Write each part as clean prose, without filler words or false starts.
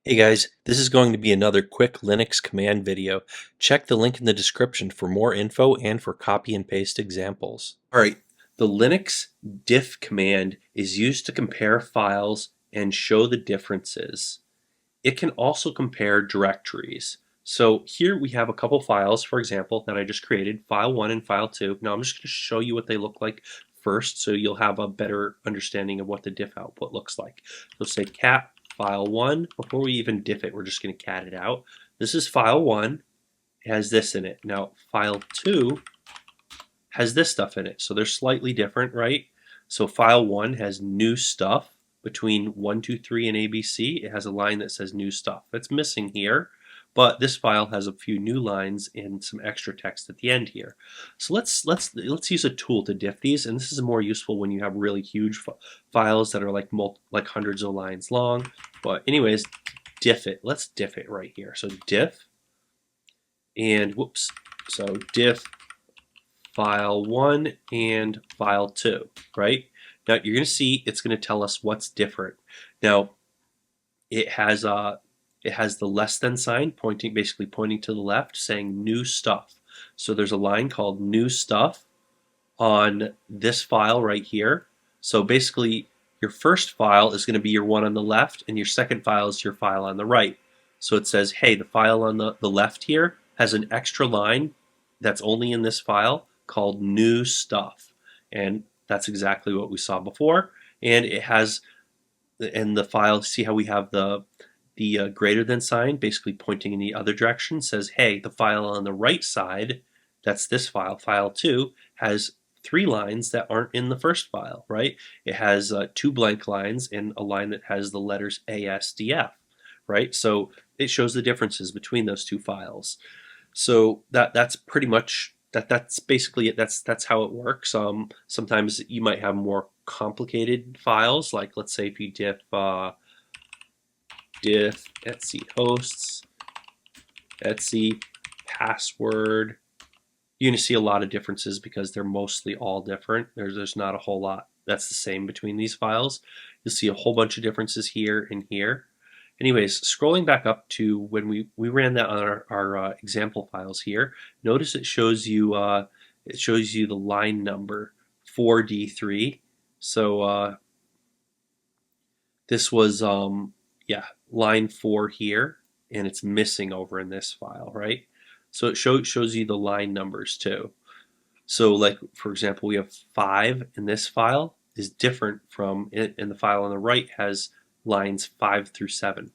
Hey guys, this is going to be another quick Linux command video. Check the link in the description for more info and for copy and paste examples. Alright, the Linux diff command is used to compare files and show the differences. It can also compare directories. So here we have a couple files, for example, that I just created, file 1 and file 2. Now I'm just going to show you what they look like first so you'll have a better understanding of what the diff output looks like. So say cat file 1. Before we even diff it, we're just going to cat it out. This is file 1. It has this in it. Now file 2 has this stuff in it. So they're slightly different, right? So file 1 has new stuff between 1, 2, 3 and ABC. It has a line that says new stuff. It's missing here, but this file has a few new lines and some extra text at the end here. So let's use a tool to diff these, and this is more useful when you have really huge files that are like hundreds of lines long. But anyways, diff it. Let's diff it right here. So diff and whoops. So diff file 1 and file 2, right? Now you're going to see it's going to tell us what's different. Now it has the less than sign basically pointing to the left, saying new stuff. So there's a line called new stuff on this file right here. So basically your first file is going to be your one on the left, and your second file is your file on the right. So it says, hey, the file on the left here has an extra line that's only in this file called new stuff, and that's exactly what we saw before. And it has in the file, see how we have the greater than sign basically pointing in the other direction, says, hey, the file on the right side, that's this file, file 2, has 3 lines that aren't in the first file, right? It has 2 blank lines and a line that has the letters ASDF, right? So it shows the differences between those two files. So that's pretty much that's basically it. That's how it works. Sometimes you might have more complicated files, like let's say if you diff etc hosts, etc password. You're going to see a lot of differences because they're mostly all different. There's not a whole lot that's the same between these files. You'll see a whole bunch of differences here and here. Anyways, scrolling back up to when we ran that on our example files here, notice it shows you the line number 4D3. So this was yeah, line 4 here, and it's missing over in this file, right? So it shows you the line numbers too. So like for example, we have 5 in this file is different from it, and the file on the right has lines 5 through 7,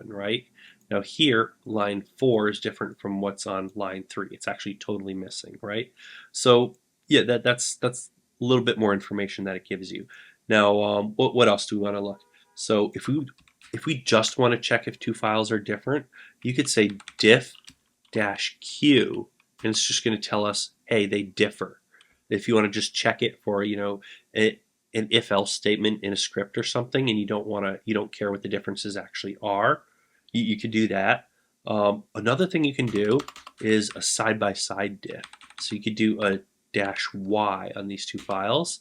right? Now here, line 4 is different from what's on line 3. It's actually totally missing, right? So yeah, that's a little bit more information that it gives you. Now, what else do we want to look? So if we just want to check if two files are different, you could say diff-q, and it's just going to tell us, hey, they differ. If you want to just check it for, an if-else statement in a script or something, and you don't care what the differences actually are, you could do that. Another thing you can do is a side-by-side diff. So you could do a -y on these two files,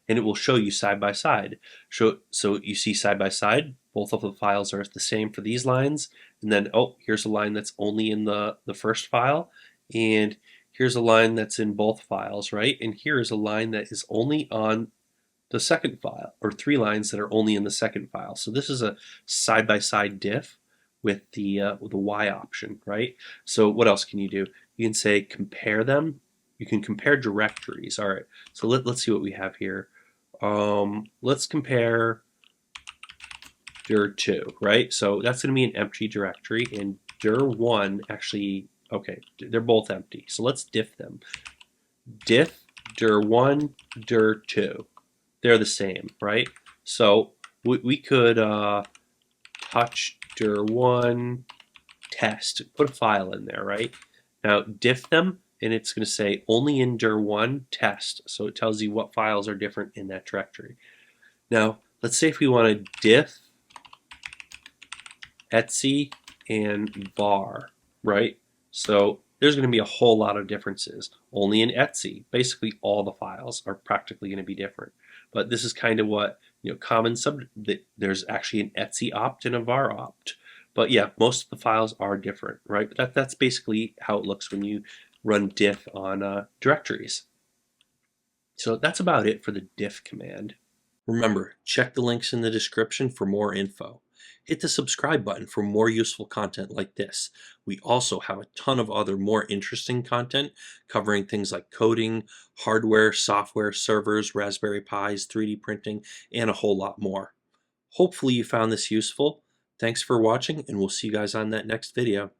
and it will show you side by side. So you see side by side, both of the files are the same for these lines, and then oh, here's a line that's only in the first file, and here's a line that's in both files, right? And here is a line that is only on the second file, or 3 lines that are only in the second file. So this is a side by side diff with the Y option, right? So what else can you do? You can say compare them. You can compare directories. All right, so let's see what we have here. Let's compare dir2, right? So that's going to be an empty directory, and dir1 actually, okay, they're both empty. So let's diff them. Diff dir1, dir2. They're the same, right? So we could touch dir1 test, put a file in there, right? Now diff them, and it's going to say only in dir1 test. So it tells you what files are different in that directory. Now let's say if we want to diff etc and var, right? So there's going to be a whole lot of differences. Only in etc, basically all the files are practically going to be different. But this is kind of what, common there's actually an etc opt and a var opt. But yeah, most of the files are different, right? That's basically how it looks when you run diff on directories. So that's about it for the diff command. Remember, check the links in the description for more info. Hit the subscribe button for more useful content like this. We also have a ton of other more interesting content covering things like coding, hardware, software, servers, Raspberry Pis, 3D printing, and a whole lot more. Hopefully you found this useful. Thanks for watching, and we'll see you guys on that next video.